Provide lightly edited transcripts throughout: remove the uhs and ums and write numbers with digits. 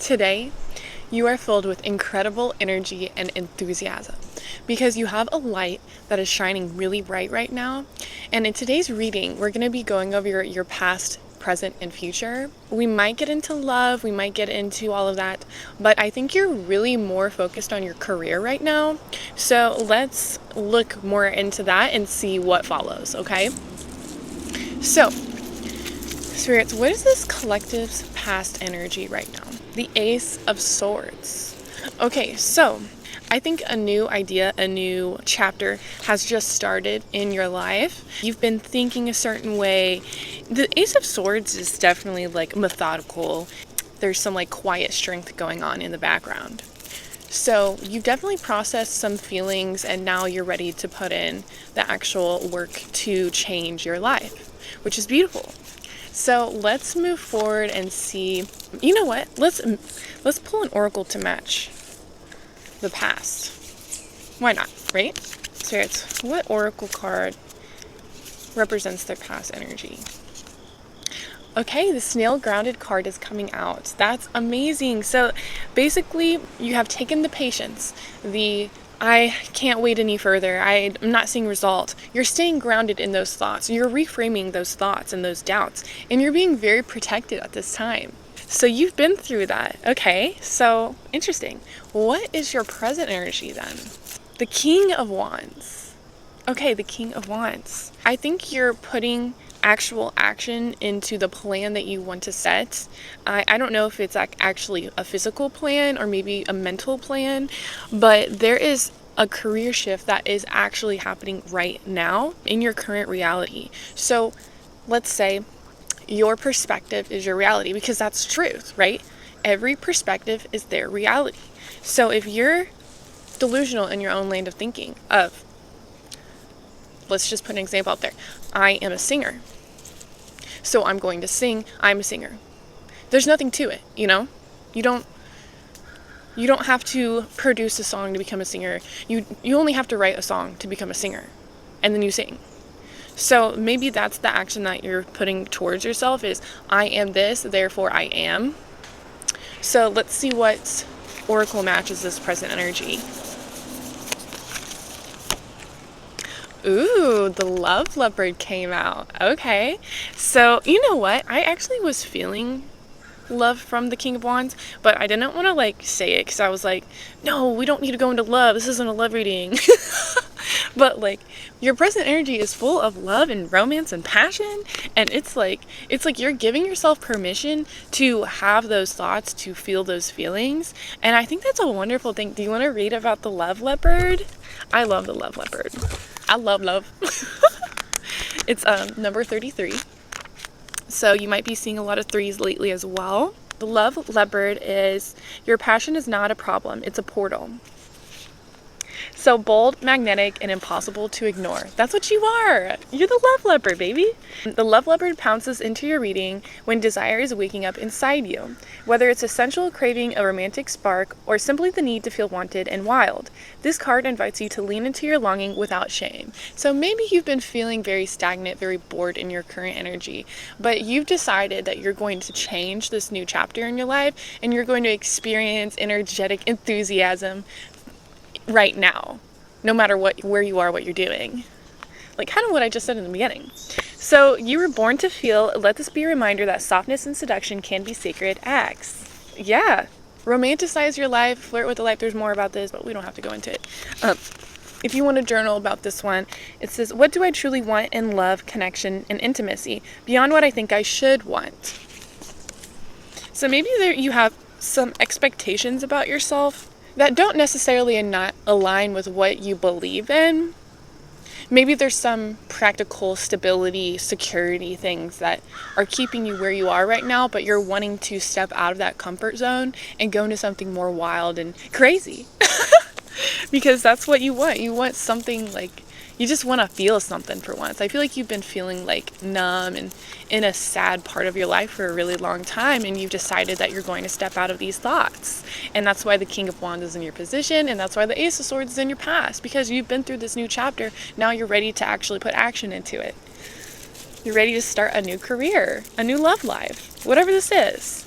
Today, you are filled with incredible energy and enthusiasm because you have a light that is shining really bright right now. And in today's reading, we're going to be going over your past, present, and future. We might get into love, we might get into all of that, but I think you're really more focused on your career right now. So let's look more into that and see what follows, okay? So, Spirits, what is this collective's past energy right now? The Ace of Swords. Okay, so I think a new idea, a new chapter has just started in your life. You've been thinking a certain way. The Ace of Swords is definitely like methodical. There's some like quiet strength going on in the background. So you've definitely processed some feelings and now you're ready to put in the actual work to change your life, which is beautiful. So let's move forward and see, you know what, let's pull an oracle to match the past. Why not, right? Spirits, what oracle card represents their past energy? Okay, the snail grounded card is coming out. That's amazing. So basically you have taken the patience, I can't wait any further, I'm not seeing results. You're staying grounded in those thoughts. You're reframing those thoughts and those doubts. And you're being very protected at this time. So you've been through that. Okay, so interesting. What is your present energy then? The King of Wands. Okay, the King of Wands. I think you're putting actual action into the plan that you want to set. I don't know if it's actually a physical plan or maybe a mental plan, but there is a career shift that is actually happening right now in your current reality. So let's say your perspective is your reality, because that's truth, right? Every perspective is their reality. So if you're delusional in your own land of thinking of, let's just put an example out there. I am a singer, so I'm going to sing. I'm a singer. There's nothing to it, you know? You don't have to produce a song to become a singer. You only have to write a song to become a singer, and then you sing. So maybe that's the action that you're putting towards yourself is, I am this, therefore I am. So let's see what oracle matches this present energy. Ooh, the Love Leopard came out. Okay. So, you know what? I actually was feeling love from the King of Wands, but I didn't want to say it because I was like, no, we don't need to go into love. This isn't a love reading. But your present energy is full of love and romance and passion, and it's like you're giving yourself permission to have those thoughts, to feel those feelings, and I think that's a wonderful thing. Do you want to read about the Love Leopard? I love the Love Leopard. I love love. It's number 33. So you might be seeing a lot of threes lately as well. The Love Leopard is, your passion is not a problem, it's a portal. So bold, magnetic, and impossible to ignore. That's what you are. You're the Love Leopard, baby. The Love Leopard pounces into your reading when desire is waking up inside you, whether it's a sensual craving, a romantic spark, or simply the need to feel wanted and wild. This card invites you to lean into your longing without shame. So maybe you've been feeling very stagnant, very bored in your current energy, but you've decided that you're going to change this new chapter in your life, and you're going to experience energetic enthusiasm right now, no matter where you are, what you're doing. Kind of what I just said in the beginning. So you were born to feel. Let this be a reminder that softness and seduction can be sacred acts. Yeah. Romanticize your life, flirt with the life. There's more about this, but we don't have to go into it. If you want to journal about this one, it says, what do I truly want in love, connection, and intimacy beyond what I think I should want? So maybe you have some expectations about yourself that don't necessarily not align with what you believe in. Maybe there's some practical stability, security things that are keeping you where you are right now, but you're wanting to step out of that comfort zone and go into something more wild and crazy. Because that's what you want. You want something you just want to feel something for once. I feel like you've been feeling numb and in a sad part of your life for a really long time, and you've decided that you're going to step out of these thoughts. And that's why the King of Wands is in your position, and that's why the Ace of Swords is in your past, because you've been through this new chapter. Now you're ready to actually put action into it. You're ready to start a new career, a new love life, whatever this is.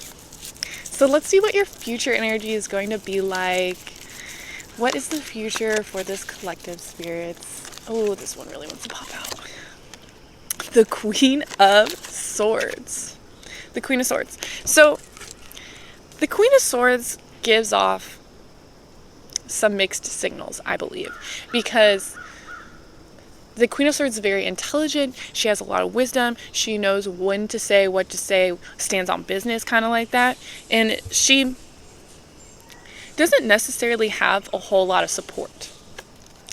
So let's see what your future energy is going to be like. What is the future for this collective, spirits? Oh, this one really wants to pop out. The Queen of Swords. The Queen of Swords. So the Queen of Swords gives off some mixed signals, I believe, because the Queen of Swords is very intelligent. She has a lot of wisdom. She knows when to say, what to say, stands on business, kind of like that. And she doesn't necessarily have a whole lot of support,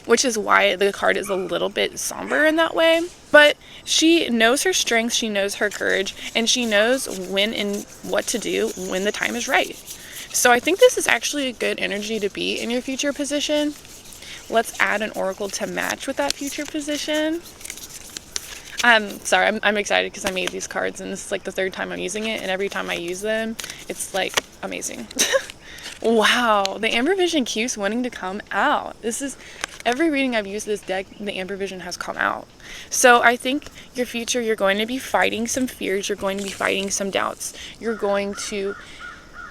which is why the card is a little bit somber in that way. But she knows her strength, she knows her courage, and she knows when and what to do when the time is right. So I think this is actually a good energy to be in your future position. Let's add an oracle to match with that future position. Sorry, I'm excited because I made these cards and this is like the third time I'm using it, and every time I use them, it's like amazing. Wow, the Amber Vision keeps wanting to come out. This is, every reading I've used this deck, the Amber Vision has come out. So I think your future, you're going to be fighting some fears, you're going to be fighting some doubts. You're going to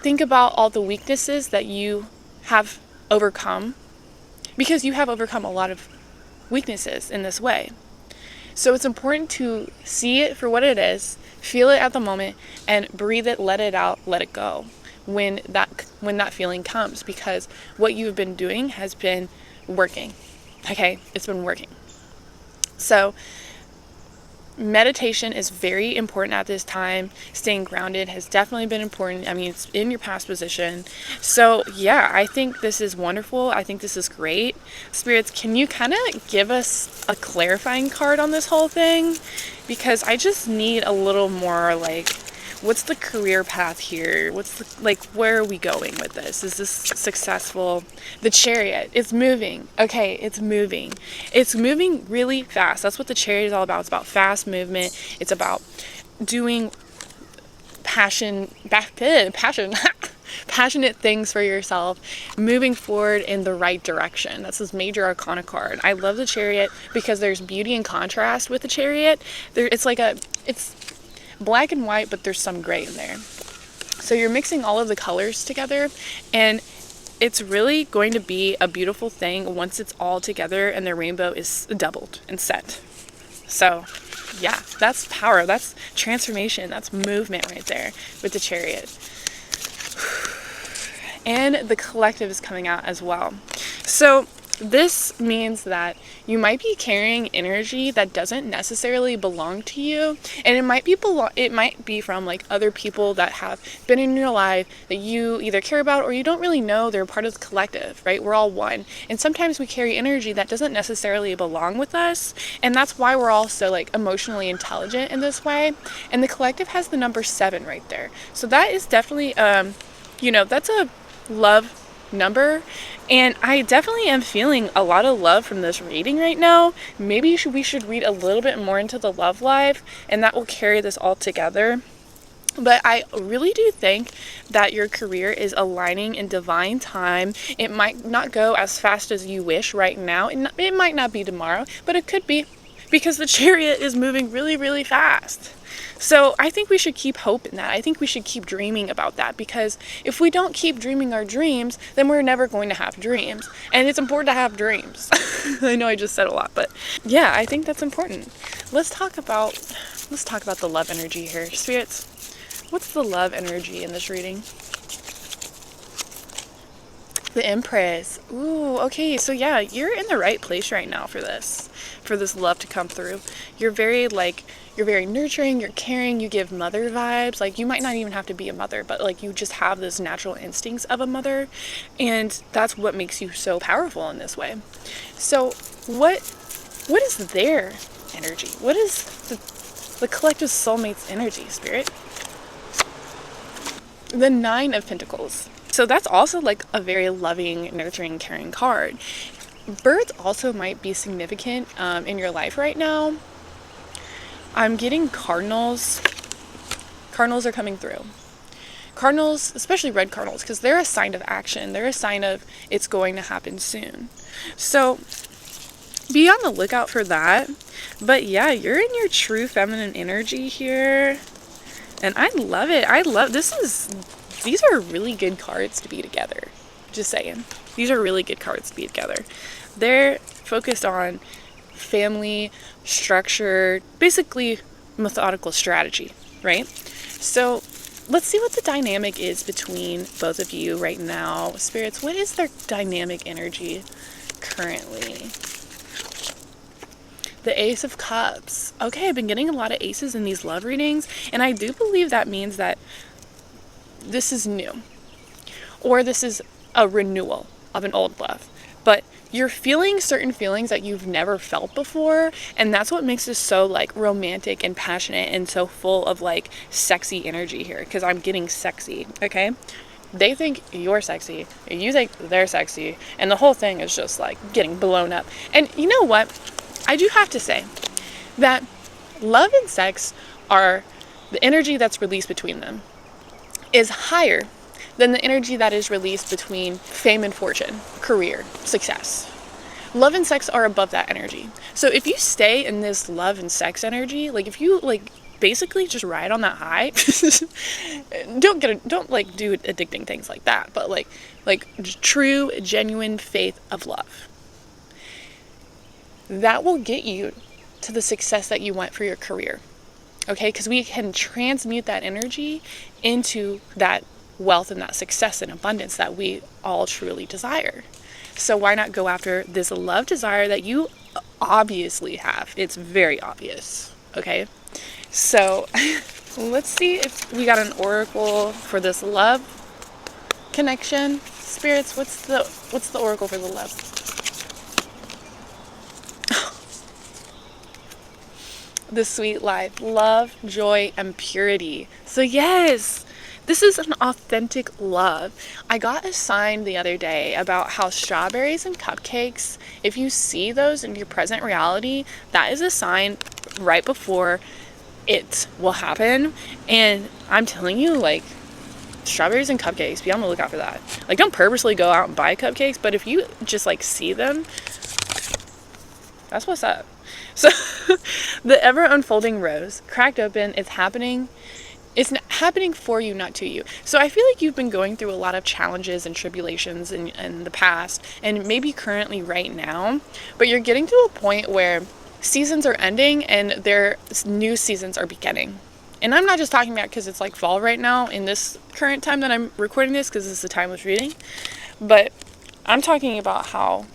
think about all the weaknesses that you have overcome, because you have overcome a lot of weaknesses in this way. So it's important to see it for what it is, feel it at the moment, and breathe it, let it out, let it go when that feeling comes, because what you've been doing has been working. Okay, it's been working. So meditation is very important at this time. Staying grounded has definitely been important. I mean, it's in your past position. So yeah, I think this is wonderful. I think this is great. Spirits, can you kind of give us a clarifying card on this whole thing? Because I just need a little more, like, what's the career path here? What's the, like, where are we going with this? Is this successful? The Chariot, it's moving. Okay, it's moving. It's moving really fast. That's what the Chariot is all about. It's about fast movement. It's about doing passionate things for yourself, moving forward in the right direction. That's this major arcana card. I love the Chariot because there's beauty and contrast with the Chariot. It's black and white, but there's some gray in there. So you're mixing all of the colors together, and it's really going to be a beautiful thing once it's all together and the rainbow is doubled and set. So yeah, that's power, that's transformation, that's movement right there with the Chariot. And the Collective is coming out as well. So this means that you might be carrying energy that doesn't necessarily belong to you, and it might be from like other people that have been in your life that you either care about or you don't really know. They're part of the collective, right? We're all one, and sometimes we carry energy that doesn't necessarily belong with us, and that's why we're all so like emotionally intelligent in this way. And the Collective has the number 7 right there, so that is definitely that's a love number, and I definitely am feeling a lot of love from this reading right now. Maybe we should read a little bit more into the love life, and that will carry this all together. But I really do think that your career is aligning in divine time. It might not go as fast as you wish right now. It might not be tomorrow, but it could be, because the Chariot is moving really, really fast. So I think we should keep hope in that. I think we should keep dreaming about that, because if we don't keep dreaming our dreams, then we're never going to have dreams. And it's important to have dreams. I know I just said a lot, but yeah, I think that's important. Let's talk about the love energy here. Spirits, what's the love energy in this reading? The Empress. Ooh, okay, so yeah, you're in the right place right now for this love to come through. You're very nurturing, you're caring, you give mother vibes. Like, you might not even have to be a mother, but like you just have those natural instincts of a mother, and that's what makes you so powerful in this way. So what is their energy? What is the collective soulmate's energy, Spirit? The 9 of Pentacles. So that's also like a very loving, nurturing, caring card. Birds also might be significant in your life right now. I'm getting cardinals. Cardinals are coming through. Cardinals, especially red cardinals, because they're a sign of action. They're a sign of it's going to happen soon. So be on the lookout for that. But yeah, you're in your true feminine energy here. And I love it. This is these are really good cards to be together. Just saying. These are really good cards to be together. They're focused on family, structure, basically methodical strategy, right? So let's see what the dynamic is between both of you right now. Spirits, what is their dynamic energy currently? The Ace of Cups. Okay, I've been getting a lot of aces in these love readings, and I do believe that means that this is new, or this is a renewal of an old love. But you're feeling certain feelings that you've never felt before, and that's what makes this so like romantic and passionate and so full of like sexy energy here, because I'm getting sexy, okay? They think you're sexy, you think they're sexy, and the whole thing is just like getting blown up. And you know what? I do have to say that love and sex are the energy that's released between them is higher than the energy that is released between fame and fortune, career, success. Love and sex are above that energy. So if you stay in this love and sex energy, like if you like basically just ride on that high, don't do addicting things like that, but like true, genuine faith of love. That will get you to the success that you want for your career. Okay? Because we can transmute that energy into that wealth and that success and abundance that we all truly desire. So why not go after this love desire that you obviously have? It's very obvious. Okay? So let's see if we got an oracle for this love connection. Spirits, what's the oracle for the love? The sweet life, love, joy, and purity. So yes, this is an authentic love. I got a sign the other day about how strawberries and cupcakes, if you see those in your present reality, that is a sign right before it will happen. And I'm telling you, like, strawberries and cupcakes, be on the lookout for that. Like, don't purposely go out and buy cupcakes, but if you just like see them, that's what's up. So the ever unfolding rose cracked open. It's happening. It's happening for you, not to you. So I feel like you've been going through a lot of challenges and tribulations in the past, and maybe currently right now, but you're getting to a point where seasons are ending and their new seasons are beginning. And I'm not just talking about because it's like fall right now in this current time that I'm recording this, because this is the timeless reading, but I'm talking about how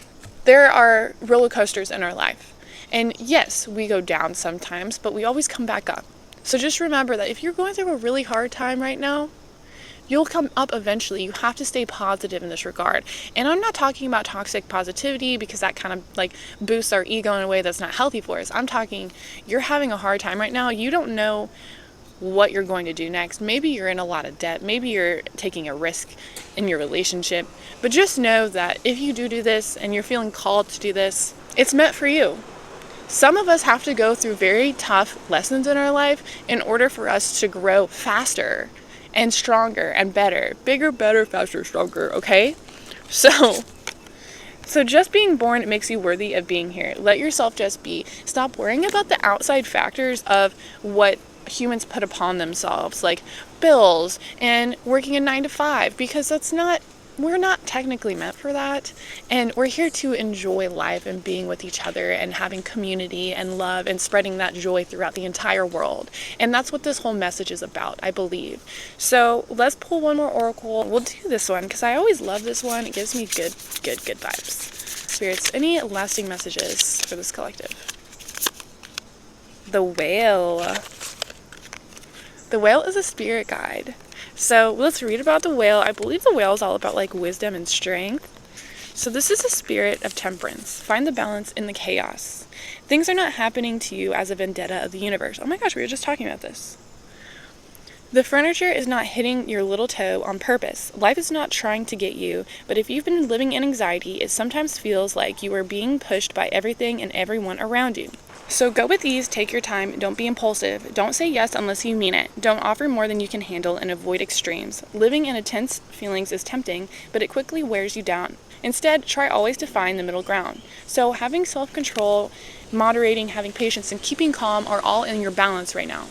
there are roller coasters in our life. And yes, we go down sometimes, but we always come back up. So just remember that if you're going through a really hard time right now, you'll come up eventually. You have to stay positive in this regard. And I'm not talking about toxic positivity, because that kind of like boosts our ego in a way that's not healthy for us. I'm talking, you're having a hard time right now. You don't know what you're going to do next. Maybe you're in a lot of debt. Maybe you're taking a risk in your relationship. But just know that if you do this and you're feeling called to do this, it's meant for you. Some of us have to go through very tough lessons in our life in order for us to grow faster and stronger and better. Bigger, better, faster, stronger, okay? So just being born, it makes you worthy of being here. Let yourself just be. Stop worrying about the outside factors of what humans put upon themselves, like bills and working a 9 to 5, because we're not technically meant for that, and we're here to enjoy life and being with each other and having community and love and spreading that joy throughout the entire world. And that's what this whole message is about, I believe. So let's pull one more oracle. We'll do this one because I always love this one. It gives me good vibes. Spirits, any lasting messages for this collective? The whale. The whale is a spirit guide. So let's read about the whale. I believe the whale is all about like wisdom and strength. So this is a spirit of temperance. Find the balance in the chaos. Things are not happening to you as a vendetta of the universe. Oh my gosh, we were just talking about this. The furniture is not hitting your little toe on purpose. Life is not trying to get you, but if you've been living in anxiety, it sometimes feels like you are being pushed by everything and everyone around you. So go with ease, take your time, don't be impulsive, don't say yes unless you mean it, don't offer more than you can handle, and avoid extremes. Living in intense feelings is tempting, but it quickly wears you down. Instead, try always to find the middle ground. So having self-control, moderating, having patience, and keeping calm are all in your balance right now.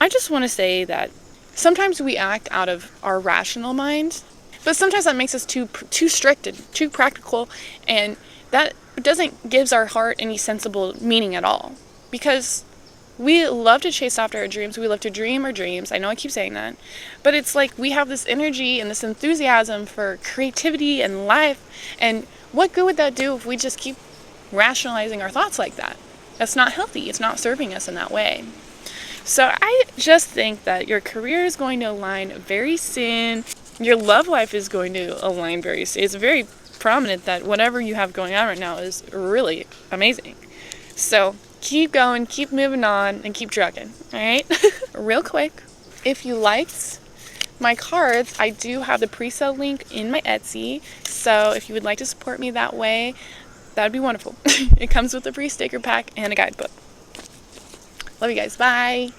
I just want to say that sometimes we act out of our rational mind, but sometimes that makes us too strict and too practical, and that doesn't gives our heart any sensible meaning at all. Because we love to chase after our dreams. We love to dream our dreams. I know I keep saying that. But it's like we have this energy and this enthusiasm for creativity and life. And what good would that do if we just keep rationalizing our thoughts like that? That's not healthy. It's not serving us in that way. So I just think that your career is going to align very soon. Your love life is going to align very soon. It's very prominent that whatever you have going on right now is really amazing. So keep going, keep moving on, and keep trucking, all right? Real quick, if you liked my cards, I do have the pre-sale link in my Etsy, so if you would like to support me that way, that would be wonderful. It comes with a free sticker pack and a guidebook. Love you guys. Bye.